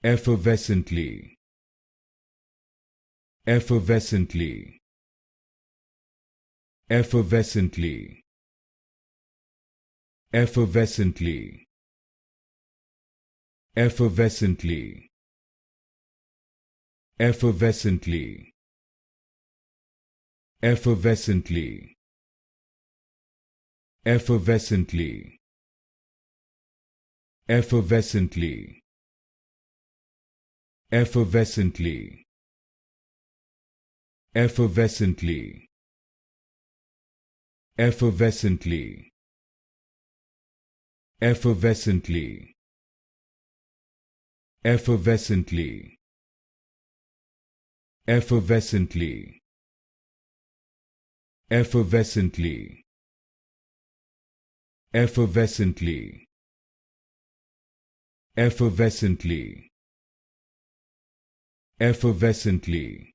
effervescently, effervescently, effervescently, effervescently, effervescently, effervescently, effervescently, effervescently, effervescently, effervescently, effervescently, effervescently, effervescently, effervescently, effervescently, effervescently, effervescently, effervescently, effervescently,